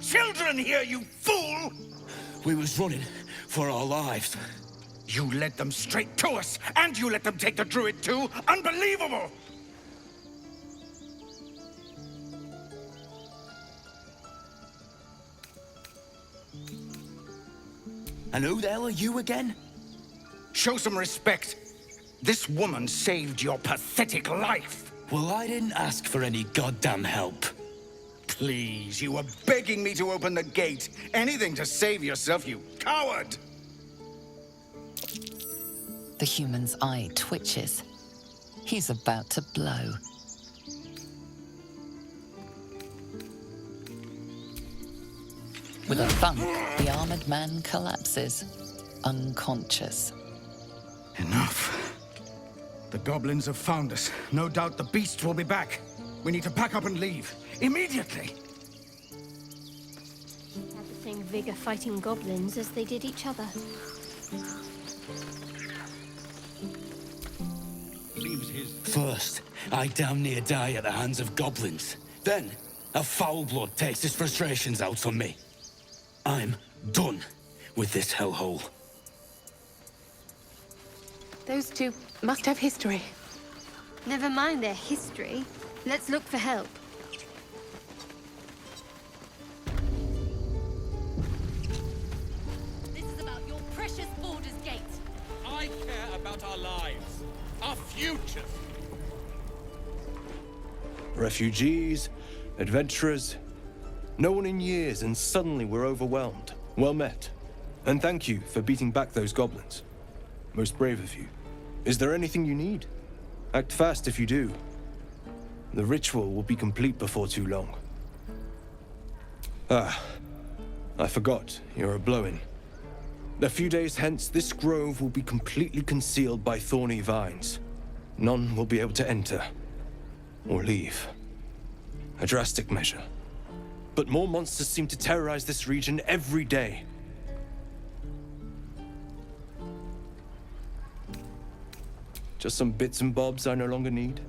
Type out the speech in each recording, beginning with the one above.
children here, you fool! We was running for our lives. You led them straight to us, and you let them take the druid too? Unbelievable! And who the hell are you again? Show some respect. This woman saved your pathetic life. Well, I didn't ask for any goddamn help. Please, you were begging me to open the gate. Anything to save yourself, you coward! The human's eye twitches. He's about to blow. With a thump, the armored man collapses, unconscious. Enough. The goblins have found us. No doubt the beast will be back. We need to pack up and leave. Immediately! Had the same vigor fighting goblins as they did each other. First, I damn near die at the hands of goblins. Then, a foul blood takes his frustrations out on me. I'm done with this hellhole. Those two must have history. Never mind their history. Let's look for help. This is about your precious Baldur's Gate. I care about our lives, our futures. Refugees, adventurers, no one in years, and suddenly we're overwhelmed. Well met. And thank you for beating back those goblins. Most brave of you. Is there anything you need? Act fast if you do. The ritual will be complete before too long. Ah, I forgot, you're a blow-in. A few days hence, this grove will be completely concealed by thorny vines. None will be able to enter or leave. A drastic measure. But more monsters seem to terrorize this region every day. Just some bits and bobs I no longer need.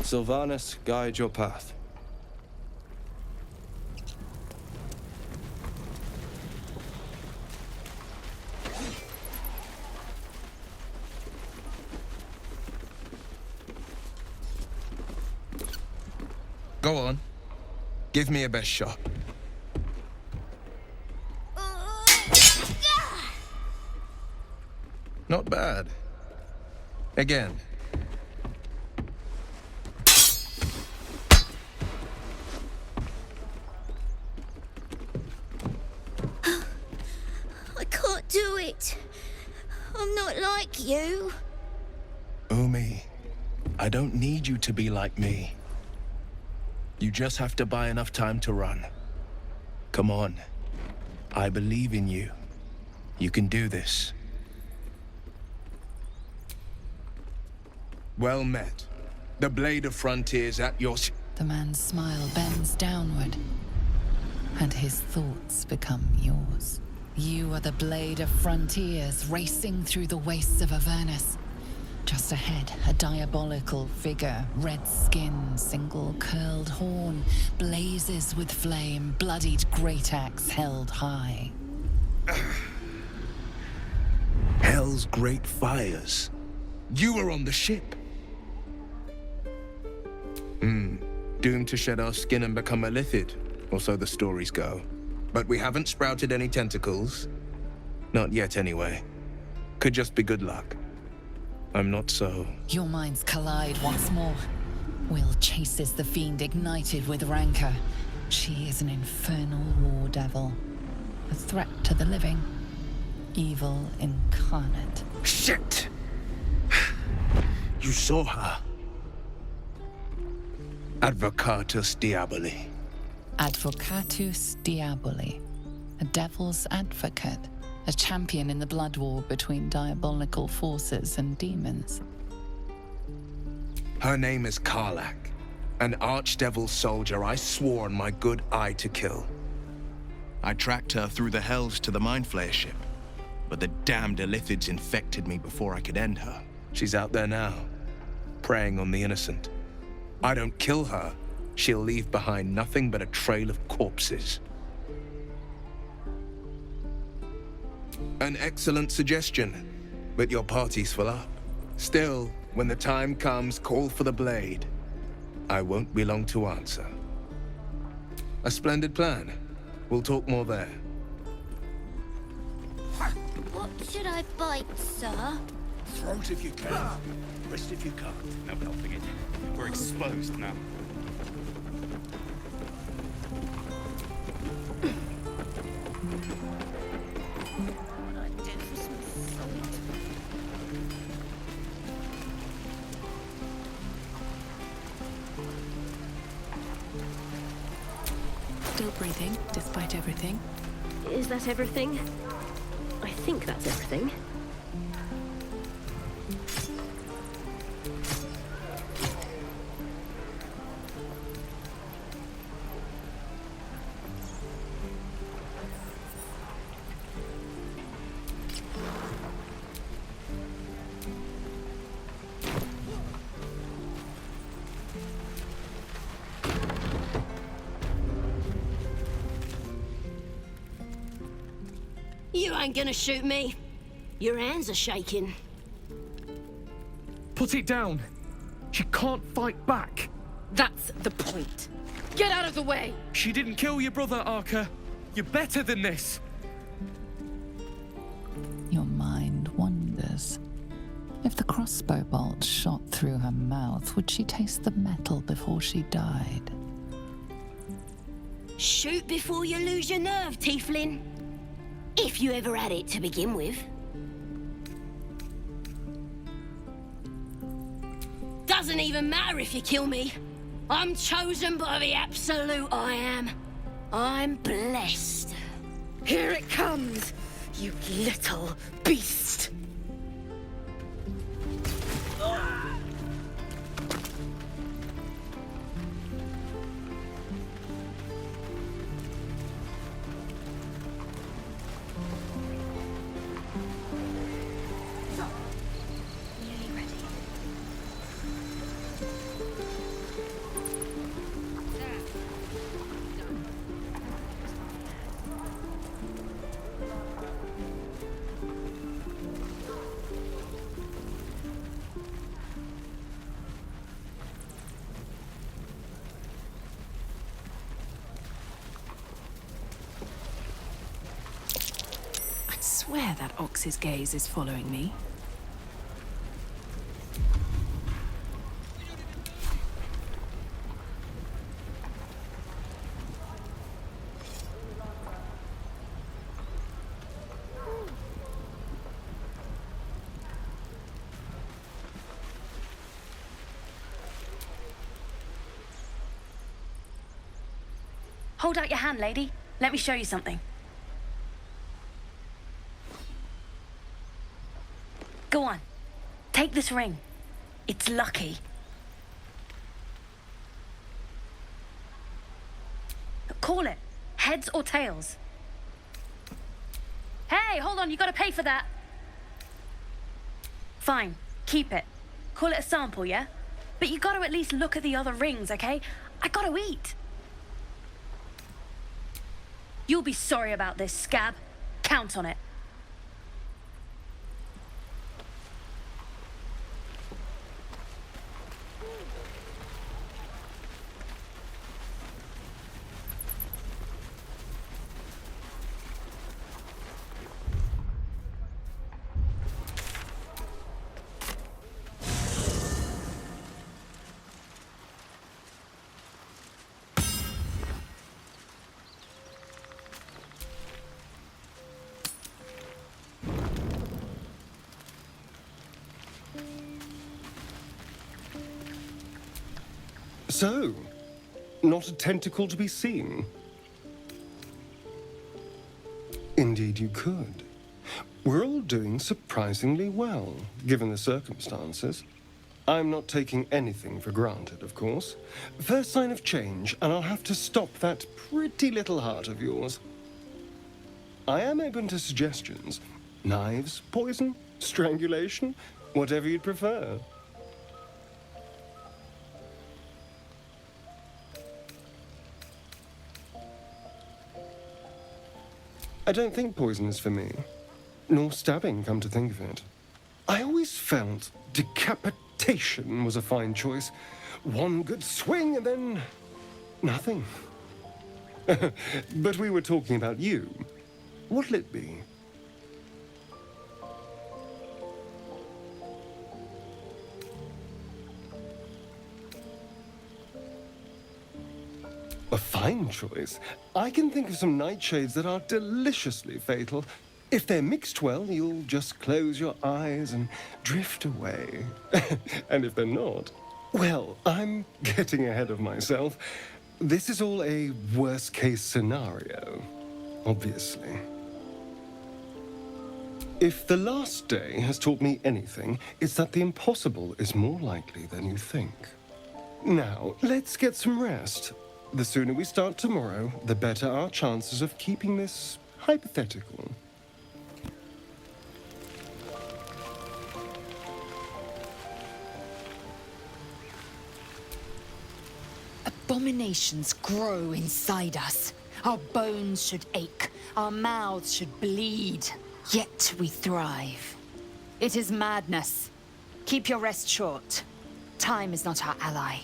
Sylvanas, guide your path. Go on. Give me a best shot. Not bad. Again. I can't do it. I'm not like you. Umi, I don't need you to be like me. You just have to buy enough time to run. Come on. I believe in you. You can do this. Well met. The Blade of Frontiers at your... The man's smile bends downward, and his thoughts become yours. You are the Blade of Frontiers racing through the wastes of Avernus. Just ahead, a diabolical figure, red skin, single curled horn, blazes with flame, bloodied great axe held high. Hell's great fires. You were on the ship. Doomed to shed our skin and become a lithid, or so the stories go. But we haven't sprouted any tentacles. Not yet, anyway. Could just be good luck. I'm not so... Your minds collide once more. Will chases the fiend ignited with rancor. She is an infernal war devil. A threat to the living. Evil incarnate. Shit! You saw her. Advocatus Diaboli. Advocatus Diaboli. A devil's advocate. A champion in the blood war between diabolical forces and demons. Her name is Karlach, an archdevil soldier I swore on my good eye to kill. I tracked her through the hells to the Mind Flayer ship, but the damned Illithids infected me before I could end her. She's out there now, preying on the innocent. I don't kill her, she'll leave behind nothing but a trail of corpses. An excellent suggestion, but your party's full up. Still, when the time comes, call for the blade. I won't be long to answer. A splendid plan. We'll talk more there. What should I bite, sir? Throat if you can. Wrist if you can't. No helping it. We're exposed now. Still breathing, despite everything. Is that everything? I think that's everything. You ain't gonna shoot me. Your hands are shaking. Put it down. She can't fight back. That's the point. Get out of the way! She didn't kill your brother, Arca. You're better than this. Your mind wanders. If the crossbow bolt shot through her mouth, would she taste the metal before she died? Shoot before you lose your nerve, Tiefling. If you ever had it to begin with. Doesn't even matter if you kill me. I'm chosen by the Absolute, I am. I'm blessed. Here it comes, you little beast! I swear that Ox's gaze is following me. Hold out your hand, lady. Let me show you something. Go on. Take this ring. It's lucky. Call it. Heads or tails. Hey, hold on. You gotta pay for that. Fine. Keep it. Call it a sample, yeah? But you gotta at least look at the other rings, okay? I gotta eat. You'll be sorry about this, Scab. Count on it. So, not a tentacle to be seen? Indeed you could. We're all doing surprisingly well, given the circumstances. I'm not taking anything for granted, of course. First sign of change, and I'll have to stop that pretty little heart of yours. I am open to suggestions. Knives, poison, strangulation, whatever you'd prefer. I don't think poison is for me. Nor stabbing, come to think of it. I always felt decapitation was a fine choice. One good swing and then nothing. But we were talking about you. What'll it be? A fine choice. I can think of some nightshades that are deliciously fatal. If they're mixed well, you'll just close your eyes and drift away. And if they're not, well, I'm getting ahead of myself. This is all a worst-case scenario, obviously. If the last day has taught me anything, it's that the impossible is more likely than you think. Now, let's get some rest. The sooner we start tomorrow, the better our chances of keeping this hypothetical. Abominations grow inside us. Our bones should ache, our mouths should bleed. Yet we thrive. It is madness. Keep your rest short. Time is not our ally.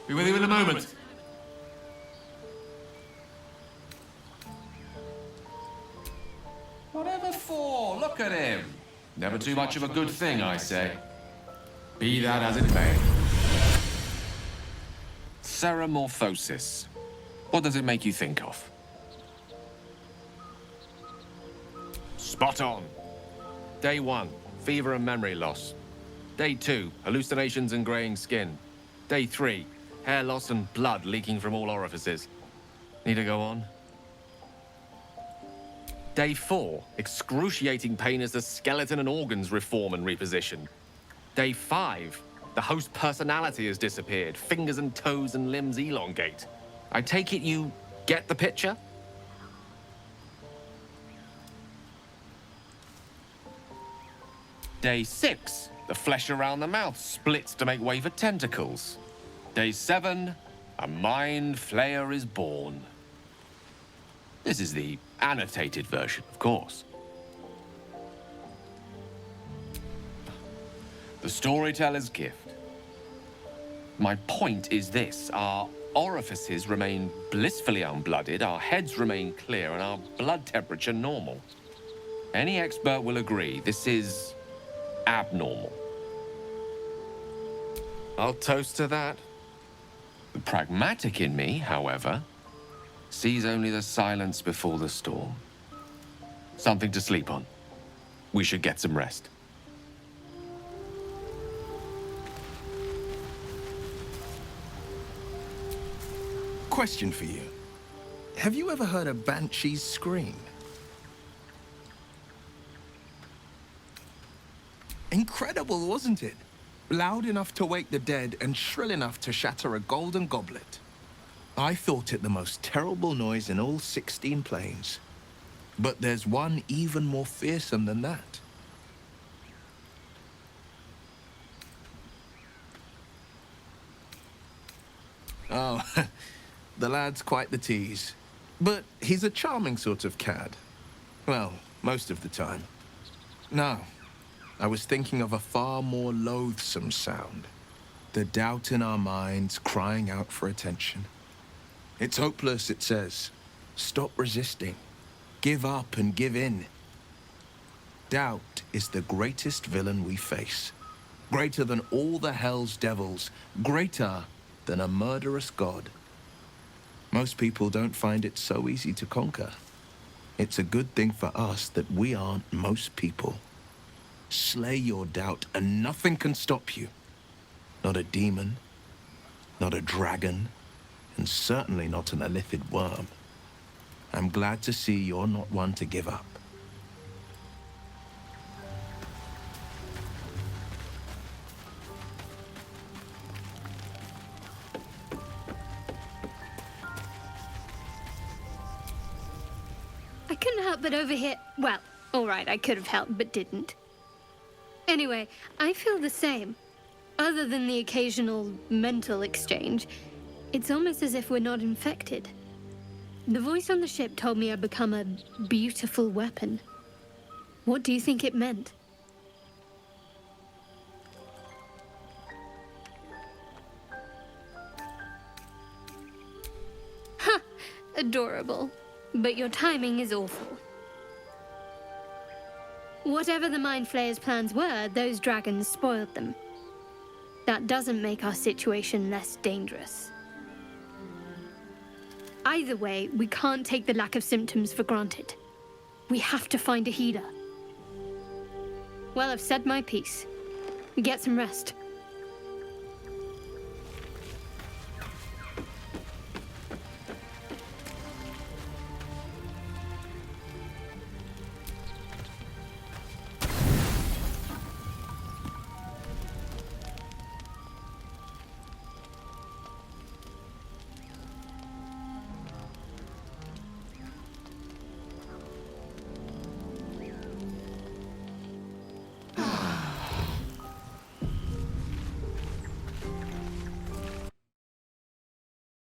Be with you in a moment. Whatever for? Look at him. Never too much of a good thing, I say. Be that as it may. Ceramorphosis. What does it make you think of? Spot on. Day 1, fever and memory loss. Day 2, hallucinations and graying skin. Day 3, hair loss and blood leaking from all orifices. Need to go on? Day 4, excruciating pain as the skeleton and organs reform and reposition. Day 5, the host personality has disappeared. Fingers and toes and limbs elongate. I take it you get the picture? Day 6, the flesh around the mouth splits to make way for tentacles. Day 7, a mind flayer is born. This is the annotated version, of course. The storyteller's gift. My point is this: our orifices remain blissfully unblooded, our heads remain clear, and our blood temperature normal. Any expert will agree this is abnormal. I'll toast to that. The pragmatic in me, however, sees only the silence before the storm. Something to sleep on. We should get some rest. Question for you. Have you ever heard a banshee scream? Incredible, wasn't it? Loud enough to wake the dead and shrill enough to shatter a golden goblet. I thought it the most terrible noise in all 16 planes. But there's one even more fearsome than that. Oh, the lad's quite the tease. But he's a charming sort of cad. Well, most of the time. No, I was thinking of a far more loathsome sound. The doubt in our minds crying out for attention. It's hopeless, it says. Stop resisting. Give up and give in. Doubt is the greatest villain we face. Greater than all the hell's devils. Greater than a murderous god. Most people don't find it so easy to conquer. It's a good thing for us that we aren't most people. Slay your doubt and nothing can stop you. Not a demon, not a dragon, and certainly not an illithid worm. I'm glad to see you're not one to give up. I couldn't help but overhear. Well, all right, I could have helped, but didn't. Anyway, I feel the same. Other than the occasional mental exchange, it's almost as if we're not infected. The voice on the ship told me I'd become a beautiful weapon. What do you think it meant? Ha! Adorable. But your timing is awful. Whatever the Mind Flayer's plans were, those dragons spoiled them. That doesn't make our situation less dangerous. Either way, we can't take the lack of symptoms for granted. We have to find a healer. Well, I've said my piece. Get some rest.